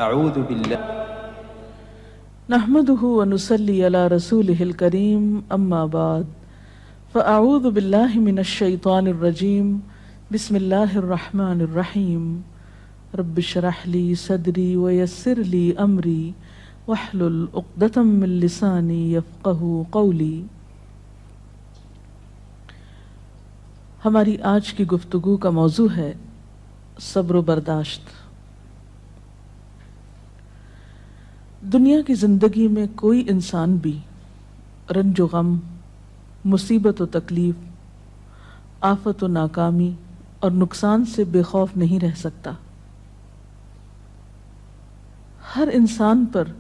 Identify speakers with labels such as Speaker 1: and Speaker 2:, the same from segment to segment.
Speaker 1: اعوذ باللہ
Speaker 2: نحمده ونصلي على رسوله الكريم اما بعد فاعوذ بالله من الشيطان الرجيم بسم الله الرحمن الرحيم رب اشرح لي صدري ويسر لي امري واحلل عقدة من لساني يفقهوا قولي۔ ہماری آج کی گفتگو کا موضوع ہے صبر و برداشت۔ دنیا کی زندگی میں کوئی انسان بھی رنج و غم، مصیبت و تکلیف، آفت و ناکامی اور نقصان سے بے خوف نہیں رہ سکتا۔ ہر انسان پر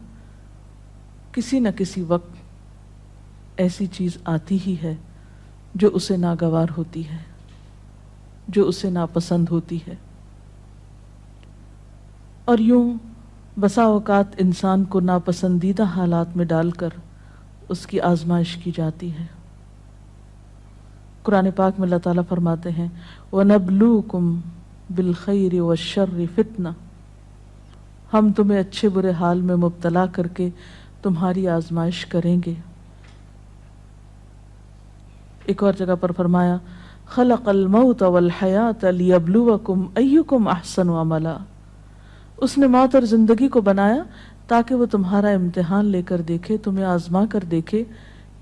Speaker 2: کسی نہ کسی وقت ایسی چیز آتی ہی ہے جو اسے ناگوار ہوتی ہے، جو اسے ناپسند ہوتی ہے، اور یوں بسا اوقات انسان کو ناپسندیدہ حالات میں ڈال کر اس کی آزمائش کی جاتی ہے۔ قرآن پاک میں اللہ تعالیٰ فرماتے ہیں وَنَبْلُوكُمْ بِالْخَيْرِ وَالشَّرِّ فِتْنَةً، ہم تمہیں اچھے برے حال میں مبتلا کر کے تمہاری آزمائش کریں گے۔ ایک اور جگہ پر فرمایا خَلَقَ الْمَوْتَ وَالْحَيَاةَ لِيَبْلُوَكُمْ أَيُّكُمْ أَحْسَنُ عَمَلًا، اس نے موت اور زندگی کو بنایا تاکہ وہ تمہارا امتحان لے کر دیکھے، تمہیں آزما کر دیکھے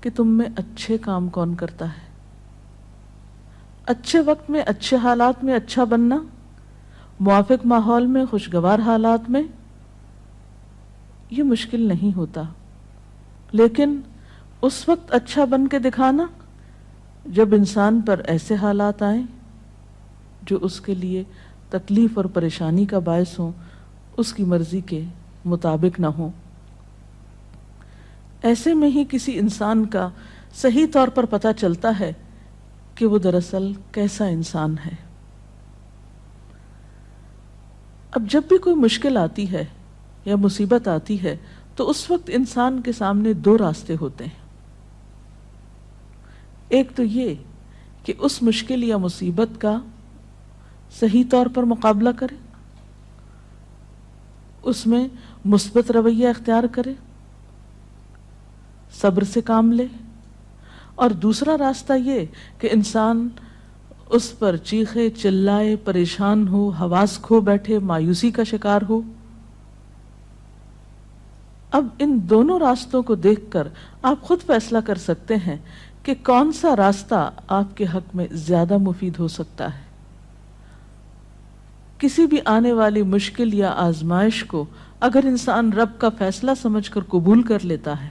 Speaker 2: کہ تم میں اچھے کام کون کرتا ہے۔ اچھے وقت میں، اچھے حالات میں اچھا بننا، موافق ماحول میں، خوشگوار حالات میں، یہ مشکل نہیں ہوتا، لیکن اس وقت اچھا بن کے دکھانا جب انسان پر ایسے حالات آئیں جو اس کے لیے تکلیف اور پریشانی کا باعث ہوں، اس کی مرضی کے مطابق نہ ہوں۔ ایسے میں ہی کسی انسان کا صحیح طور پر پتہ چلتا ہے کہ وہ دراصل کیسا انسان ہے۔ اب جب بھی کوئی مشکل آتی ہے یا مصیبت آتی ہے تو اس وقت انسان کے سامنے دو راستے ہوتے ہیں۔ ایک تو یہ کہ اس مشکل یا مصیبت کا صحیح طور پر مقابلہ کرے، اس میں مثبت رویہ اختیار کرے، صبر سے کام لے، اور دوسرا راستہ یہ کہ انسان اس پر چیخے چلائے، پریشان ہو، حواس کھو بیٹھے، مایوسی کا شکار ہو۔ اب ان دونوں راستوں کو دیکھ کر آپ خود فیصلہ کر سکتے ہیں کہ کون سا راستہ آپ کے حق میں زیادہ مفید ہو سکتا ہے۔ کسی بھی آنے والی مشکل یا آزمائش کو اگر انسان رب کا فیصلہ سمجھ کر قبول کر لیتا ہے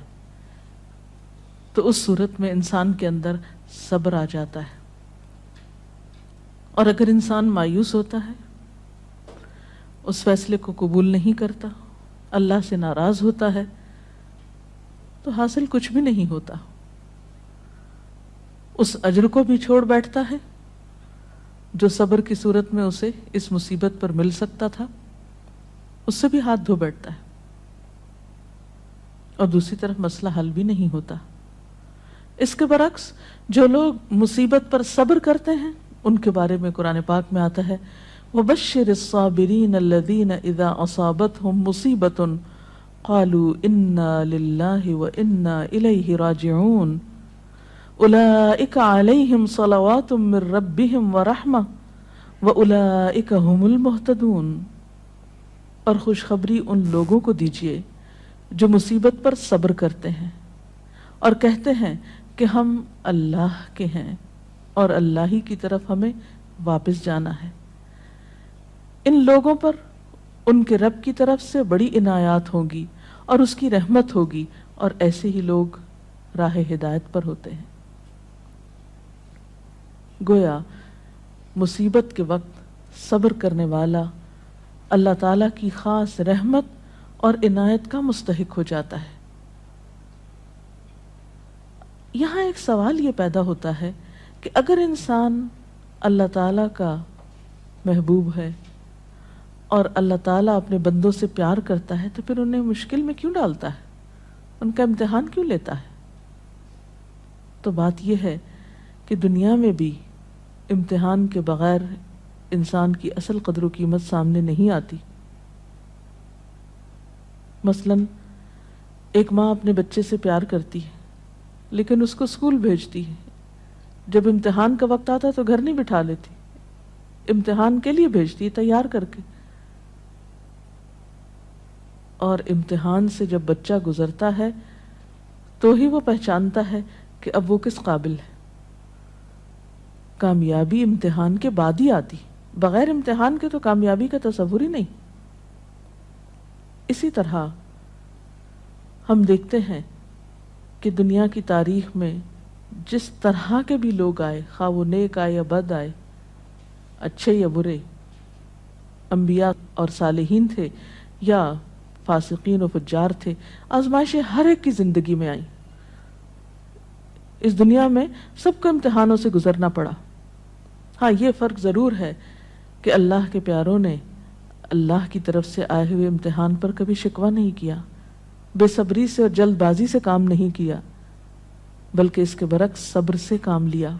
Speaker 2: تو اس صورت میں انسان کے اندر صبر آ جاتا ہے، اور اگر انسان مایوس ہوتا ہے، اس فیصلے کو قبول نہیں کرتا، اللہ سے ناراض ہوتا ہے، تو حاصل کچھ بھی نہیں ہوتا، اس اجر کو بھی چھوڑ بیٹھتا ہے جو صبر کی صورت میں اسے اس مصیبت پر مل سکتا تھا، اس سے بھی ہاتھ دھو بیٹھتا ہے، اور دوسری طرف مسئلہ حل بھی نہیں ہوتا۔ اس کے برعکس جو لوگ مصیبت پر صبر کرتے ہیں ان کے بارے میں قرآن پاک میں آتا ہے وَبَشِّرِ الصَّابِرِينَ الَّذِينَ إِذَا أَصَابَتْهُمْ مُصِيبَةٌ قَالُوا إِنَّا لِلَّهِ وَإِنَّا إِلَيْهِ رَاجِعُونَ أُولَئِكَ عَلَيْهِمْ صَلَوَاتٌ مِّن رَّبِّهِمْ وَرَحْمَةٌ وَأُولَئِكَ هُمُ الْمُهْتَدُونَ، اور خوشخبری ان لوگوں کو دیجیے جو مصیبت پر صبر کرتے ہیں اور کہتے ہیں کہ ہم اللہ کے ہیں اور اللہ ہی کی طرف ہمیں واپس جانا ہے۔ ان لوگوں پر ان کے رب کی طرف سے بڑی عنایات ہوں گی اور اس کی رحمت ہوگی، اور ایسے ہی لوگ راہ ہدایت پر ہوتے ہیں۔ گویا مصیبت کے وقت صبر کرنے والا اللہ تعالیٰ کی خاص رحمت اور عنایت کا مستحق ہو جاتا ہے۔ یہاں ایک سوال یہ پیدا ہوتا ہے کہ اگر انسان اللہ تعالیٰ کا محبوب ہے اور اللہ تعالیٰ اپنے بندوں سے پیار کرتا ہے تو پھر انہیں مشکل میں کیوں ڈالتا ہے، ان کا امتحان کیوں لیتا ہے؟ تو بات یہ ہے کہ دنیا میں بھی امتحان کے بغیر انسان کی اصل قدر و قیمت سامنے نہیں آتی۔ مثلاً ایک ماں اپنے بچے سے پیار کرتی ہے لیکن اس کو اسکول بھیجتی ہے، جب امتحان کا وقت آتا ہے تو گھر نہیں بٹھا لیتی، امتحان کے لیے بھیجتی ہے تیار کر کے، اور امتحان سے جب بچہ گزرتا ہے تو ہی وہ پہچانتا ہے کہ اب وہ کس قابل ہے۔ کامیابی امتحان کے بعد ہی آتی، بغیر امتحان کے تو کامیابی کا تصور ہی نہیں۔ اسی طرح ہم دیکھتے ہیں کہ دنیا کی تاریخ میں جس طرح کے بھی لوگ آئے، خواہ وہ نیک آئے یا بد آئے، اچھے یا برے، انبیاء اور صالحین تھے یا فاسقین و فجار تھے، آزمائشیں ہر ایک کی زندگی میں آئیں۔ اس دنیا میں سب کو امتحانوں سے گزرنا پڑا۔ ہاں، یہ فرق ضرور ہے کہ اللہ کے پیاروں نے اللہ کی طرف سے آئے ہوئے امتحان پر کبھی شکوہ نہیں کیا، بے صبری سے اور جلد بازی سے کام نہیں کیا، بلکہ اس کے برعکس صبر سے کام لیا۔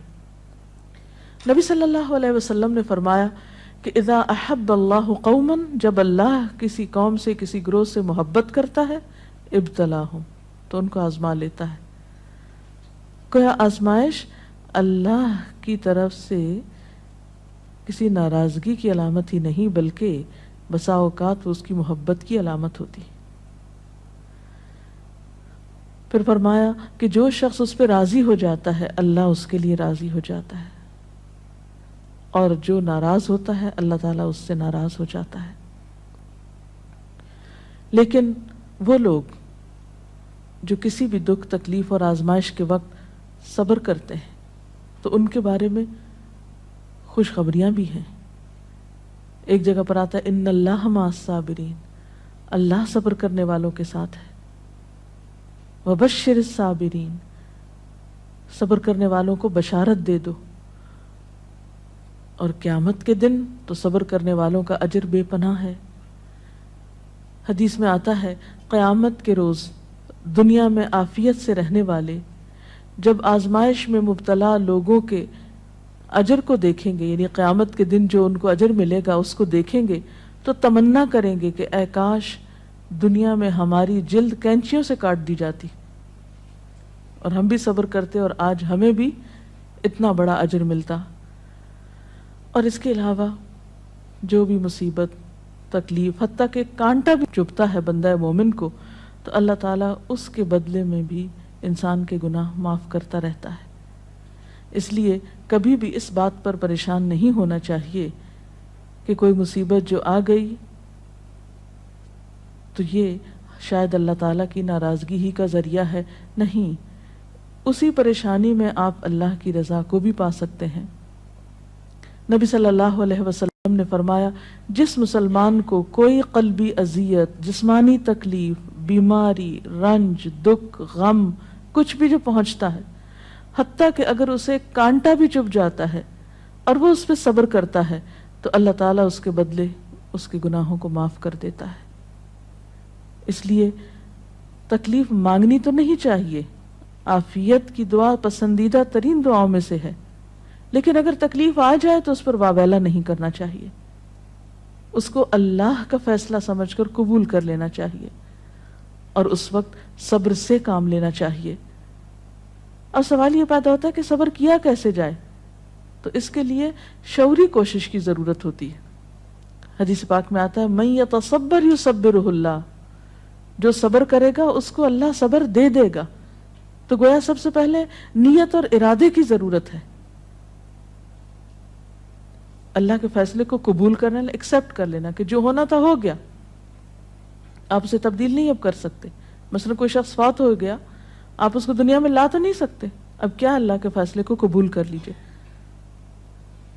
Speaker 2: نبی صلی اللہ علیہ وسلم نے فرمایا کہ اذا احب اللہ قوما، جب اللہ کسی قوم سے، کسی گروہ سے محبت کرتا ہے، ابتلاہم، تو ان کو آزما لیتا ہے۔ گویا آزمائش اللہ کی طرف سے کسی ناراضگی کی علامت ہی نہیں، بلکہ بسا اوقات وہ اس کی محبت کی علامت ہوتی۔ پھر فرمایا کہ جو شخص اس پہ راضی ہو جاتا ہے اللہ اس کے لیے راضی ہو جاتا ہے، اور جو ناراض ہوتا ہے اللہ تعالیٰ اس سے ناراض ہو جاتا ہے۔ لیکن وہ لوگ جو کسی بھی دکھ، تکلیف اور آزمائش کے وقت صبر کرتے ہیں تو ان کے بارے میں خوشخبریاں بھی ہیں۔ ایک جگہ پر آتا ہے ان اللہ مع الصابرین، اللہ صبر کرنے والوں کے ساتھ ہے۔ وبشر الصابرین، صبر کرنے والوں کو بشارت دے دو۔ اور قیامت کے دن تو صبر کرنے والوں کا اجر بے پناہ ہے۔ حدیث میں آتا ہے قیامت کے روز دنیا میں عافیت سے رہنے والے جب آزمائش میں مبتلا لوگوں کے اجر کو دیکھیں گے، یعنی قیامت کے دن جو ان کو اجر ملے گا اس کو دیکھیں گے تو تمنا کریں گے کہ اے کاش دنیا میں ہماری جلد کینچیوں سے کاٹ دی جاتی اور ہم بھی صبر کرتے اور آج ہمیں بھی اتنا بڑا اجر ملتا۔ اور اس کے علاوہ جو بھی مصیبت، تکلیف، حتیٰ کہ کانٹا بھی چبھتا ہے بندہ مومن کو تو اللہ تعالیٰ اس کے بدلے میں بھی انسان کے گناہ معاف کرتا رہتا ہے۔ اس لیے کبھی بھی اس بات پر پریشان نہیں ہونا چاہیے کہ کوئی مصیبت جو آ گئی تو یہ شاید اللہ تعالیٰ کی ناراضگی ہی کا ذریعہ ہے، نہیں، اسی پریشانی میں آپ اللہ کی رضا کو بھی پا سکتے ہیں۔ نبی صلی اللہ علیہ وسلم نے فرمایا جس مسلمان کو کوئی قلبی اذیت، جسمانی تکلیف، بیماری، رنج، دکھ، غم، کچھ بھی جو پہنچتا ہے، حتیٰ کہ اگر اسے کانٹا بھی چبھ جاتا ہے اور وہ اس پہ صبر کرتا ہے تو اللہ تعالیٰ اس کے بدلے اس کے گناہوں کو معاف کر دیتا ہے۔ اس لیے تکلیف مانگنی تو نہیں چاہیے، عافیت کی دعا پسندیدہ ترین دعاؤں میں سے ہے، لیکن اگر تکلیف آ جائے تو اس پر واویلا نہیں کرنا چاہیے، اس کو اللہ کا فیصلہ سمجھ کر قبول کر لینا چاہیے اور اس وقت صبر سے کام لینا چاہیے۔ اب سوال یہ پیدا ہوتا ہے کہ صبر کیا کیسے جائے؟ تو اس کے لیے شعوری کوشش کی ضرورت ہوتی ہے۔ حدیث پاک میں آتا ہے من یتصبر یصبرہ اللہ، جو صبر کرے گا اس کو اللہ صبر دے دے گا۔ تو گویا سب سے پہلے نیت اور ارادے کی ضرورت ہے، اللہ کے فیصلے کو قبول کرنا، ایکسپٹ کر لینا کہ جو ہونا تھا ہو گیا، آپ اسے تبدیل نہیں اب کر سکتے۔ مثلا کوئی شخص فوت ہو گیا، آپ اس کو دنیا میں لا تو نہیں سکتے، اب کیا اللہ کے فیصلے کو قبول کر لیجئے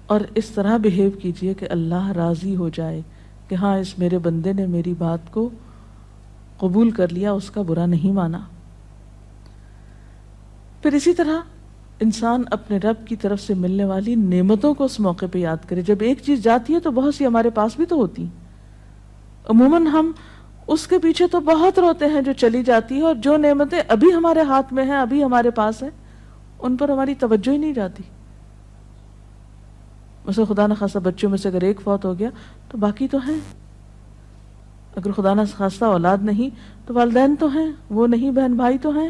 Speaker 2: اور اس طرح بہیو کیجئے کہ اللہ راضی ہو جائے کہ ہاں اس میرے بندے نے میری بات کو قبول کر لیا، اس کا برا نہیں مانا۔ پھر اسی طرح انسان اپنے رب کی طرف سے ملنے والی نعمتوں کو اس موقع پہ یاد کرے۔ جب ایک چیز جاتی ہے تو بہت سی ہمارے پاس بھی تو ہوتی ہیں، عموماً ہم اس کے پیچھے تو بہت روتے ہیں جو چلی جاتی ہے، اور جو نعمتیں ابھی ہمارے ہاتھ میں ہیں، ابھی ہمارے پاس ہیں، ان پر ہماری توجہ ہی نہیں جاتی۔ مثلا خدا نخواستہ بچوں میں سے اگر ایک فوت ہو گیا تو باقی تو ہیں۔ اگر خدا نہ خواستہ اولاد نہیں تو والدین تو ہیں، وہ نہیں بہن بھائی تو ہیں،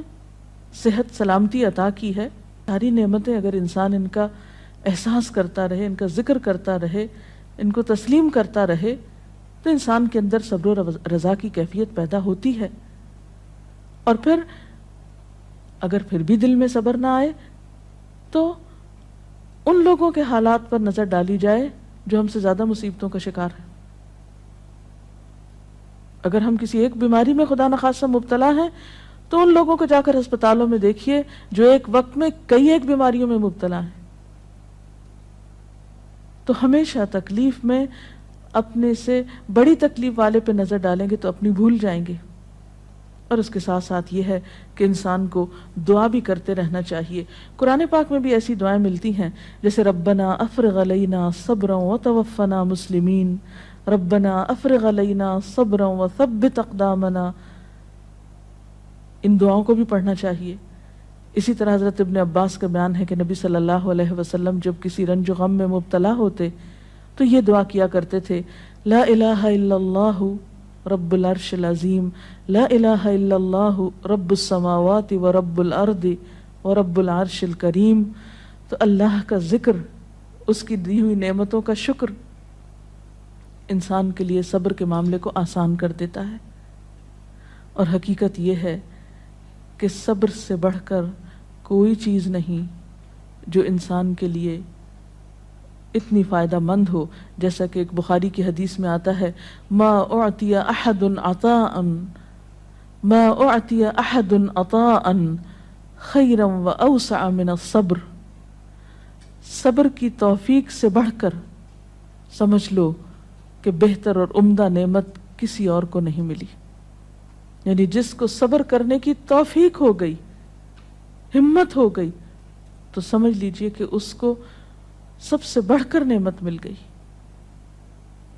Speaker 2: صحت سلامتی عطا کی ہے، ساری نعمتیں اگر انسان ان کا احساس کرتا رہے، ان کا ذکر کرتا رہے، ان کو تسلیم کرتا رہے، تو انسان کے اندر صبر و رضا کی کیفیت پیدا ہوتی ہے۔ اور پھر اگر پھر بھی دل میں صبر نہ آئے تو ان لوگوں کے حالات پر نظر ڈالی جائے جو ہم سے زیادہ مصیبتوں کا شکار ہیں۔ اگر ہم کسی ایک بیماری میں خدا نخواستہ مبتلا ہیں تو ان لوگوں کو جا کر ہسپتالوں میں دیکھیے جو ایک وقت میں کئی ایک بیماریوں میں مبتلا ہیں۔ تو ہمیشہ تکلیف میں اپنے سے بڑی تکلیف والے پہ نظر ڈالیں گے تو اپنی بھول جائیں گے۔ اور اس کے ساتھ ساتھ یہ ہے کہ انسان کو دعا بھی کرتے رہنا چاہیے۔ قرآن پاک میں بھی ایسی دعائیں ملتی ہیں جیسے ربنا افرغ علینا صبرا وتوفنا مسلمین، ربنا افرغ علینا صبرا وثبت اقدامنا، ان دعاؤں کو بھی پڑھنا چاہیے۔ اسی طرح حضرت ابن عباس کا بیان ہے کہ نبی صلی اللہ علیہ وسلم جب کسی رنج و غم میں مبتلا ہوتے تو یہ دعا کیا کرتے تھے، لا الہ الا اللہ رب العرش العظیم، لا الہ الا اللہ رب السماوات و رب الارض و رب العرش الکریم۔ تو اللہ کا ذکر، اس کی دی ہوئی نعمتوں کا شکر انسان کے لیے صبر کے معاملے کو آسان کر دیتا ہے۔ اور حقیقت یہ ہے کہ صبر سے بڑھ کر کوئی چیز نہیں جو انسان کے لیے اتنی فائدہ مند ہو، جیسا کہ ایک بخاری کی حدیث میں آتا ہے، ما اعطی احد عطاء ما اعطی احد عطاء خیرا واوسع من الصبر۔ صبر کی توفیق سے بڑھ کر سمجھ لو کہ بہتر اور عمدہ نعمت کسی اور کو نہیں ملی۔ یعنی جس کو صبر کرنے کی توفیق ہو گئی، ہمت ہو گئی، تو سمجھ لیجئے کہ اس کو سب سے بڑھ کر نعمت مل گئی۔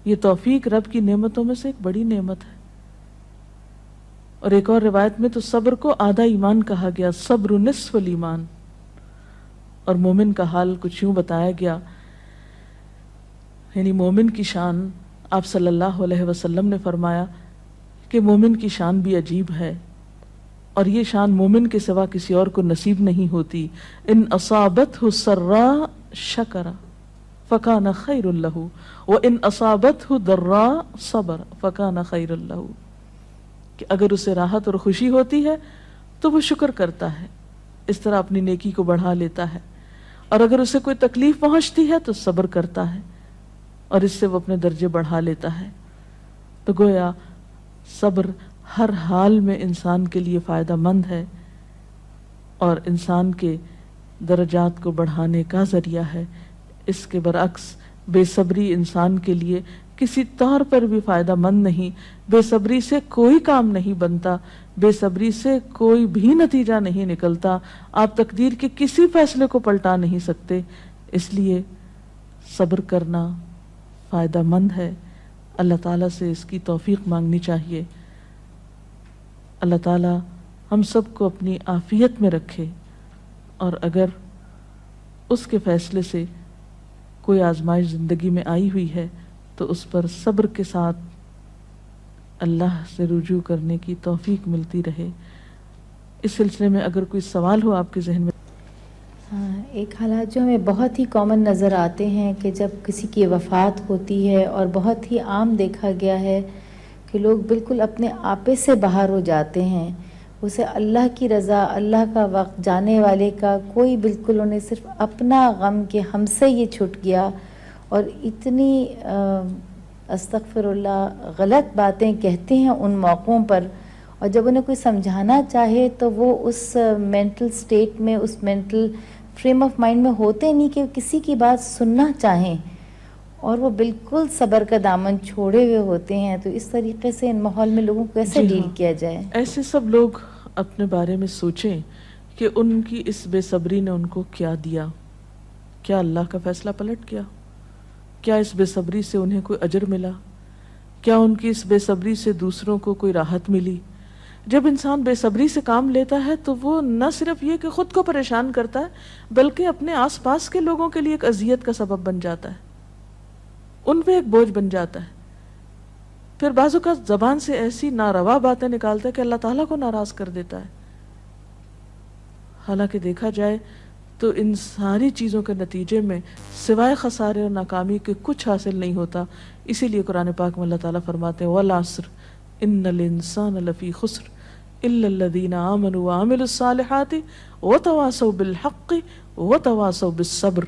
Speaker 2: یہ توفیق رب کی نعمتوں میں سے ایک بڑی نعمت ہے۔ اور ایک اور روایت میں تو صبر کو آدھا ایمان کہا گیا، صبر نصف الایمان۔ اور مومن کا حال کچھ یوں بتایا گیا، یعنی مومن کی شان، آپ صلی اللہ علیہ وسلم نے فرمایا کہ مومن کی شان بھی عجیب ہے، اور یہ شان مومن کے سوا کسی اور کو نصیب نہیں ہوتی۔ ان اصابتہ سراء شکر فکان خیر لہ وان اصابتہ ضراء صبر فکان خیر لہ، کہ اگر اسے راحت اور خوشی ہوتی ہے تو وہ شکر کرتا ہے، اس طرح اپنی نیکی کو بڑھا لیتا ہے، اور اگر اسے کوئی تکلیف پہنچتی ہے تو صبر کرتا ہے، اور اس سے وہ اپنے درجے بڑھا لیتا ہے۔ تو گویا صبر ہر حال میں انسان کے لیے فائدہ مند ہے اور انسان کے درجات کو بڑھانے کا ذریعہ ہے۔ اس کے برعکس بے صبری انسان کے لیے کسی طور پر بھی فائدہ مند نہیں۔ بے صبری سے کوئی کام نہیں بنتا، بے صبری سے کوئی بھی نتیجہ نہیں نکلتا، آپ تقدیر کے کسی فیصلے کو پلٹا نہیں سکتے۔ اس لیے صبر کرنا فائدہ مند ہے، اللہ تعالیٰ سے اس کی توفیق مانگنی چاہیے۔ اللہ تعالیٰ ہم سب کو اپنی عافیت میں رکھے، اور اگر اس کے فیصلے سے کوئی آزمائش زندگی میں آئی ہوئی ہے تو اس پر صبر کے ساتھ اللہ سے رجوع کرنے کی توفیق ملتی رہے۔ اس سلسلے میں اگر کوئی سوال ہو آپ کے ذہن میں۔
Speaker 1: ایک حالات جو ہمیں بہت ہی کامن نظر آتے ہیں کہ جب کسی کی وفات ہوتی ہے، اور بہت ہی عام دیکھا گیا ہے کہ لوگ بالکل اپنے آپے سے باہر ہو جاتے ہیں، اسے اللہ کی رضا، اللہ کا وقت، جانے والے کا کوئی بالکل انہیں صرف اپنا غم کہ ہم سے یہ چھٹ گیا، اور اتنی استغفر اللہ غلط باتیں کہتے ہیں ان موقعوں پر، اور جب انہیں کوئی سمجھانا چاہے تو وہ اس مینٹل سٹیٹ میں، اس مینٹل فریم آف مائنڈ میں ہوتے نہیں کہ کسی کی بات سننا چاہیں، اور وہ بالکل صبر کا دامن چھوڑے ہوئے ہوتے ہیں۔ تو اس طریقے سے ان ماحول میں لوگوں کو کیسے ڈیل کیا جائے؟
Speaker 2: ایسے سب لوگ اپنے بارے میں سوچیں کہ ان کی اس بے صبری نے ان کو کیا دیا، کیا اللہ کا فیصلہ پلٹ گیا، کیا اس بے صبری سے انہیں کوئی اجر ملا، کیا ان کی اس بے صبری سے دوسروں کو کوئی راحت ملی۔ جب انسان بے صبری سے کام لیتا ہے تو وہ نہ صرف یہ کہ خود کو پریشان کرتا ہے بلکہ اپنے آس پاس کے لوگوں کے لیے ایک اذیت کا سبب بن جاتا ہے، ان پہ ایک بوجھ بن جاتا ہے۔ پھر بعض اوقات زبان سے ایسی ناروا باتیں نکالتا ہے کہ اللہ تعالیٰ کو ناراض کر دیتا ہے. حالانکہ دیکھا جائے تو ان ساری چیزوں کے نتیجے میں سوائے خسارے اور ناکامی کے کچھ حاصل نہیں ہوتا. اسی لیے قرآن پاک میں اللہ تعالیٰ فرماتے ہیں وَالْعَصْرِ إِنَّ الْإِنسَانَ لَفِي خُسْرٍ إِلَّا الَّذِينَ آمَنُوا وَعَمِلُوا الصَّالِحَاتِ وَتَوَاصَوْا بِالْحَقِّ وَتَوَاصَوْا بِالصَّبْرِ.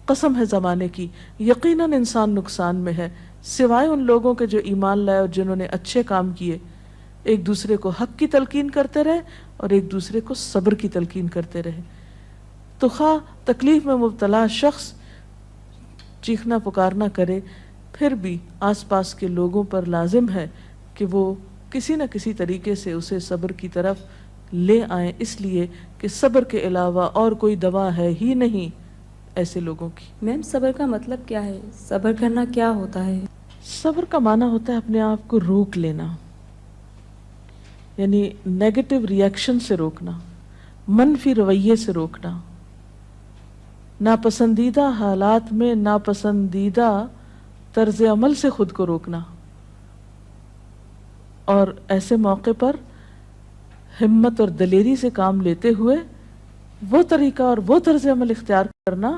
Speaker 2: قسم ہے زمانے کی، یقیناً انسان نقصان میں ہے سوائے ان لوگوں کے جو ایمان لائے اور جنہوں نے اچھے کام کیے، ایک دوسرے کو حق کی تلقین کرتے رہے اور ایک دوسرے کو صبر کی تلقین کرتے رہے. تو خواہ تکلیف میں مبتلا شخص چیخنا پکارنا کرے، پھر بھی آس پاس کے لوگوں پر لازم ہے کہ وہ کسی نہ کسی طریقے سے اسے صبر کی طرف لے آئیں، اس لیے کہ صبر کے علاوہ اور کوئی دوا ہے ہی نہیں ایسے لوگوں کی.
Speaker 3: میم صبر کا مطلب کیا ہے؟ صبر کرنا کیا ہوتا ہے؟
Speaker 2: صبر کا معنی ہوتا ہے اپنے آپ کو روک لینا، یعنی نیگیٹو ریئیکشن سے روکنا، منفی رویے سے روکنا، ناپسندیدہ حالات میں ناپسندیدہ طرز عمل سے خود کو روکنا، اور ایسے موقع پر ہمت اور دلیری سے کام لیتے ہوئے وہ طریقہ اور وہ طرز عمل اختیار کرنا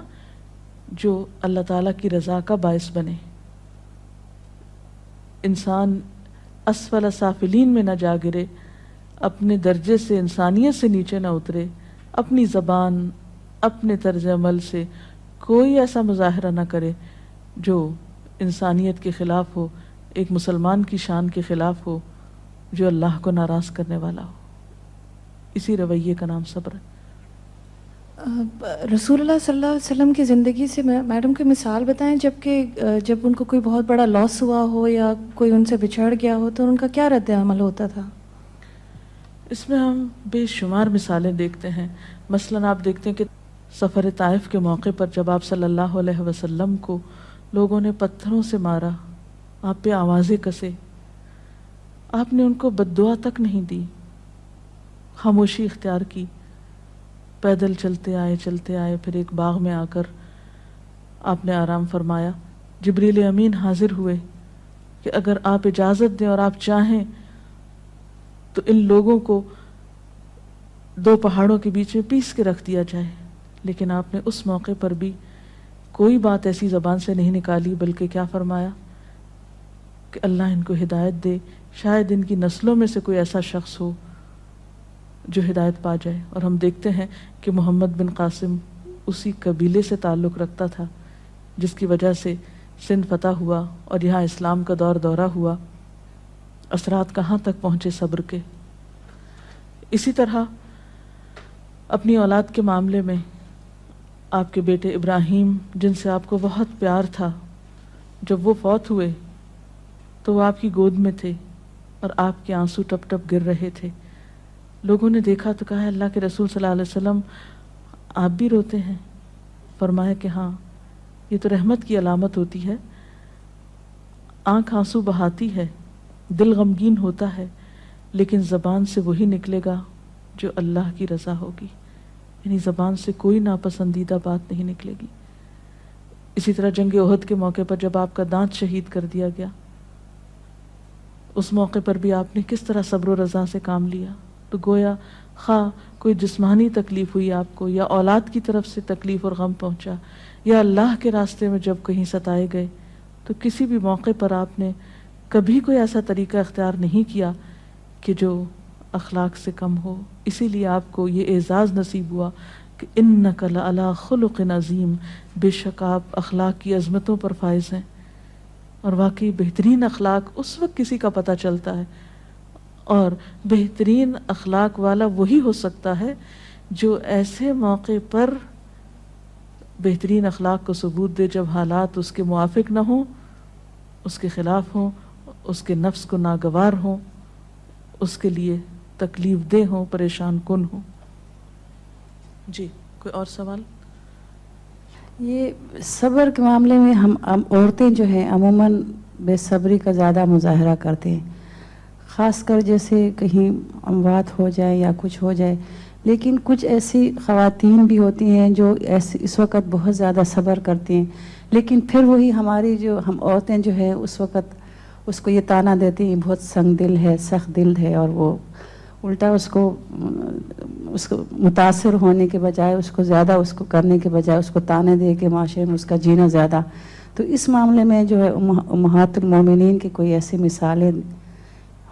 Speaker 2: جو اللہ تعالیٰ کی رضا کا باعث بنے. انسان اسفل سافلین میں نہ جا گرے، اپنے درجے سے انسانیت سے نیچے نہ اترے، اپنی زبان اپنے طرز عمل سے کوئی ایسا مظاہرہ نہ کرے جو انسانیت کے خلاف ہو، ایک مسلمان کی شان کے خلاف ہو، جو اللہ کو ناراض کرنے والا ہو. اسی رویے کا نام صبر ہے.
Speaker 3: رسول اللہ صلی اللہ علیہ وسلم کی زندگی سے میڈم کی مثال بتائیں، جب ان کو کوئی بہت بڑا لاس ہوا ہو یا کوئی ان سے بچھڑ گیا ہو تو ان کا کیا رد عمل ہوتا تھا؟
Speaker 2: اس میں ہم بے شمار مثالیں دیکھتے ہیں. مثلاً آپ دیکھتے ہیں کہ سفر طائف کے موقع پر جب آپ صلی اللہ علیہ وسلم کو لوگوں نے پتھروں سے مارا، آپ پہ آوازیں کسے، آپ نے ان کو بد دعا تک نہیں دی، خاموشی اختیار کی، پیدل چلتے آئے، پھر ایک باغ میں آ کر آپ نے آرام فرمایا. جبریل امین حاضر ہوئے کہ اگر آپ اجازت دیں اور آپ چاہیں تو ان لوگوں کو دو پہاڑوں کے بیچ میں پیس کے رکھ دیا جائے. لیکن آپ نے اس موقع پر بھی کوئی بات ایسی زبان سے نہیں نکالی، بلکہ کیا فرمایا کہ اللہ ان کو ہدایت دے، شاید ان کی نسلوں میں سے کوئی ایسا شخص ہو جو ہدایت پا جائے. اور ہم دیکھتے ہیں کہ محمد بن قاسم اسی قبیلے سے تعلق رکھتا تھا جس کی وجہ سے سندھ فتح ہوا اور یہاں اسلام کا دورہ ہوا. اثرات کہاں تک پہنچے صبر کے. اسی طرح اپنی اولاد کے معاملے میں آپ کے بیٹے ابراہیم، جن سے آپ کو بہت پیار تھا، جب وہ فوت ہوئے تو وہ آپ کی گود میں تھے اور آپ کے آنسو ٹپ ٹپ گر رہے تھے. لوگوں نے دیکھا تو کہا اللہ کے رسول صلی اللہ علیہ وسلم آپ بھی روتے ہیں؟ فرمایا کہ ہاں، یہ تو رحمت کی علامت ہوتی ہے. آنکھ آنسو بہاتی ہے، دل غمگین ہوتا ہے، لیکن زبان سے وہی نکلے گا جو اللہ کی رضا ہوگی، یعنی زبان سے کوئی ناپسندیدہ بات نہیں نکلے گی. اسی طرح جنگ احد کے موقع پر جب آپ کا دانت شہید کر دیا گیا، اس موقع پر بھی آپ نے کس طرح صبر و رضا سے کام لیا. تو گویا خواہ کوئی جسمانی تکلیف ہوئی آپ کو، یا اولاد کی طرف سے تکلیف اور غم پہنچا، یا اللہ کے راستے میں جب کہیں ستائے گئے، تو کسی بھی موقع پر آپ نے کبھی کوئی ایسا طریقہ اختیار نہیں کیا کہ جو اخلاق سے کم ہو. اسی لیے آپ کو یہ اعزاز نصیب ہوا کہ انک لعلی خلق عظیم، بے شک آپ اخلاق کی عظمتوں پر فائز ہیں. اور واقعی بہترین اخلاق اس وقت کسی کا پتہ چلتا ہے، اور بہترین اخلاق والا وہی ہو سکتا ہے جو ایسے موقع پر بہترین اخلاق کو ثبوت دے جب حالات اس کے موافق نہ ہوں، اس کے خلاف ہوں، اس کے نفس کو ناگوار ہوں، اس کے لیے تکلیف دہ ہوں، پریشان کن ہوں. جی کوئی اور سوال؟
Speaker 4: یہ صبر کے معاملے میں ہم عورتیں جو ہیں عموماً بے صبری کا زیادہ مظاہرہ کرتے ہیں، خاص کر جیسے کہیں اموات ہو جائے یا کچھ ہو جائے. لیکن کچھ ایسی خواتین بھی ہوتی ہیں جو اس وقت بہت زیادہ صبر کرتی ہیں، لیکن پھر وہی ہماری جو ہم عورتیں جو ہے اس وقت اس کو یہ تانا دیتی ہیں بہت سنگ دل ہے، سخت دل ہے، اور وہ الٹا اس کو متاثر ہونے کے بجائے، اس کو زیادہ اس کو کرنے کے بجائے اس کو تانے دے کے معاشرے میں اس کا جینا زیادہ. تو اس معاملے میں جو ہے امہات المومنین کی کوئی ایسی مثالیں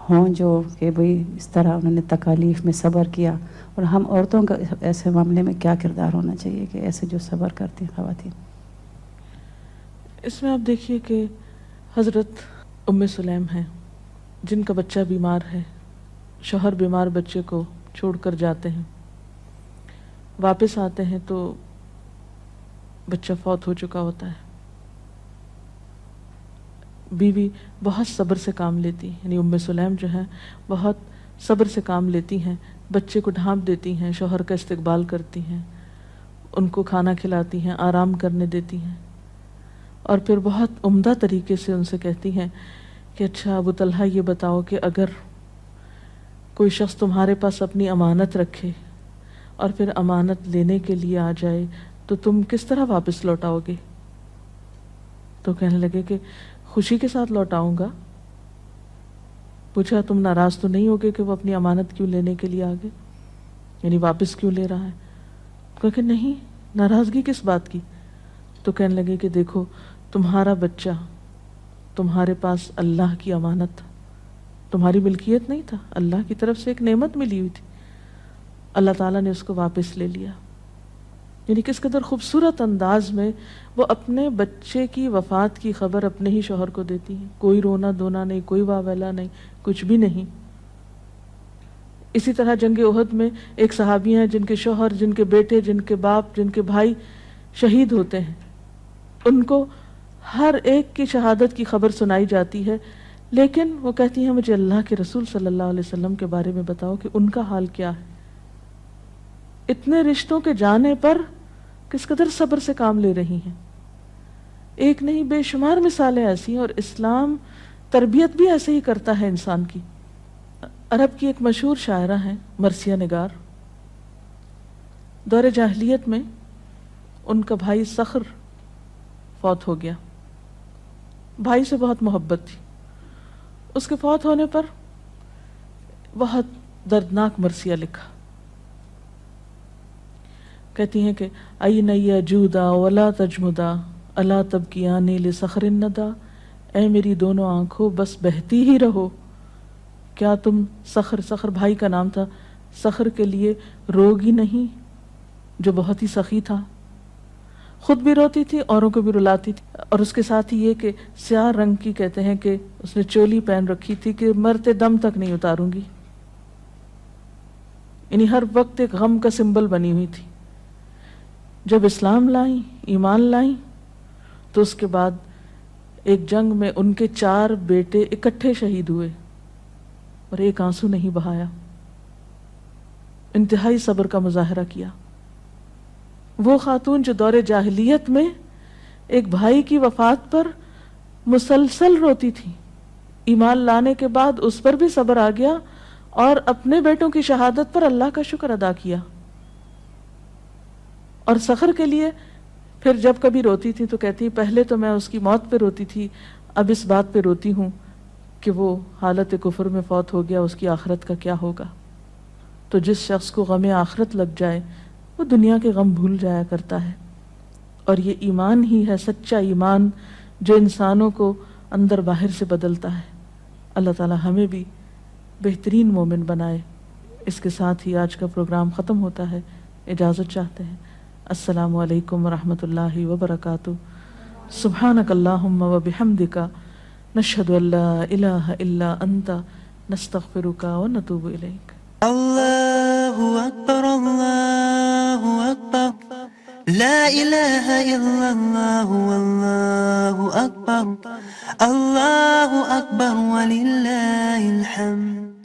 Speaker 4: ہوں جو کہ بھئی اس طرح انہوں نے تکالیف میں صبر کیا، اور ہم عورتوں کا ایسے معاملے میں کیا کردار ہونا چاہیے کہ ایسے جو صبر کرتی ہیں خواتین.
Speaker 2: اس میں آپ دیکھیے کہ حضرت ام سلیم ہیں جن کا بچہ بیمار ہے، شوہر بیمار بچے کو چھوڑ کر جاتے ہیں، واپس آتے ہیں تو بچہ فوت ہو چکا ہوتا ہے. بیوی بہت صبر سے کام لیتی ہے، یعنی ام سلیم جو ہیں بہت صبر سے کام لیتی ہیں، بچے کو ڈھانپ دیتی ہیں، شوہر کا استقبال کرتی ہیں، ان کو کھانا کھلاتی ہیں، آرام کرنے دیتی ہیں، اور پھر بہت عمدہ طریقے سے ان سے کہتی ہیں کہ اچھا ابو طلحہ یہ بتاؤ کہ اگر کوئی شخص تمہارے پاس اپنی امانت رکھے اور پھر امانت لینے کے لیے آ جائے تو تم کس طرح واپس لوٹاؤ گے؟ تو کہنے لگے کہ خوشی کے ساتھ لوٹاؤں گا. پوچھا تم ناراض تو نہیں ہوگے کہ وہ اپنی امانت کیوں لینے کے لیے آگے، یعنی واپس کیوں لے رہا ہے؟ کہا کہ نہیں، ناراضگی کس بات کی؟ تو کہنے لگے کہ دیکھو تمہارا بچہ تمہارے پاس اللہ کی امانت تھا، تمہاری ملکیت نہیں تھا، اللہ کی طرف سے ایک نعمت ملی ہوئی تھی، اللہ تعالیٰ نے اس کو واپس لے لیا. یعنی کس قدر خوبصورت انداز میں وہ اپنے بچے کی وفات کی خبر اپنے ہی شوہر کو دیتی ہیں، کوئی رونا دھونا نہیں، کوئی واویلا نہیں، کچھ بھی نہیں. اسی طرح جنگ احد میں ایک صحابی ہیں جن کے شوہر، جن کے بیٹے، جن کے باپ، جن کے بھائی شہید ہوتے ہیں، ان کو ہر ایک کی شہادت کی خبر سنائی جاتی ہے، لیکن وہ کہتی ہیں مجھے اللہ کے رسول صلی اللہ علیہ وسلم کے بارے میں بتاؤ کہ ان کا حال کیا ہے. اتنے رشتوں کے جانے پر کس قدر صبر سے کام لے رہی ہیں. ایک نہیں بے شمار مثالیں ایسی ہیں، اور اسلام تربیت بھی ایسے ہی کرتا ہے انسان کی. عرب کی ایک مشہور شاعرہ ہیں مرثیہ نگار. دور جاہلیت میں ان کا بھائی صخر فوت ہو گیا، بھائی سے بہت محبت تھی. اس کے فوت ہونے پر بہت دردناک مرثیہ لکھا. کہتی ہیں کہ این یجودا ولا تجمدا الا تبکیانی لصخر الندى، اے میری دونوں آنکھوں بس بہتی ہی رہو، کیا تم صخر بھائی کا نام تھا، صخر کے لیے روگی نہیں جو بہت ہی سخی تھا، خود بھی روتی تھی، اوروں کو بھی رلاتی تھی. اور اس کے ساتھ ہی یہ کہ سیاہ رنگ کی کہتے ہیں کہ اس نے چولی پہن رکھی تھی کہ مرتے دم تک نہیں اتاروں گی، یعنی ہر وقت ایک غم کا سمبل بنی ہوئی تھی. جب اسلام لائیں، ایمان لائیں، تو اس کے بعد ایک جنگ میں ان کے 4 بیٹے اکٹھے شہید ہوئے اور ایک آنسو نہیں بہایا. انتہائی صبر کا مظاہرہ کیا. وہ خاتون جو دور جاہلیت میں ایک بھائی کی وفات پر مسلسل روتی تھی، ایمان لانے کے بعد اس پر بھی صبر آ گیا اور اپنے بیٹوں کی شہادت پر اللہ کا شکر ادا کیا. اور صخر کے لیے پھر جب کبھی روتی تھی تو کہتی پہلے تو میں اس کی موت پہ روتی تھی، اب اس بات پہ روتی ہوں کہ وہ حالت کفر میں فوت ہو گیا، اس کی آخرت کا کیا ہوگا. تو جس شخص کو غم آخرت لگ جائے وہ دنیا کے غم بھول جایا کرتا ہے. اور یہ ایمان ہی ہے، سچا ایمان، جو انسانوں کو اندر باہر سے بدلتا ہے. اللہ تعالی ہمیں بھی بہترین مومن بنائے. اس کے ساتھ ہی آج کا پروگرام ختم ہوتا ہے. اجازت چاہتے ہیں. السلام علیکم ورحمۃ اللہ وبرکاتہ. سبحانک اللہم وبحمدک، نشہد ان لا الہ الا انت، نستغفرک ونتوب الیک.
Speaker 5: اللہ اکبر اللہ اکبر، لا الہ الا اللہ واللہ اکبر، اللہ اکبر وللہ الحمد.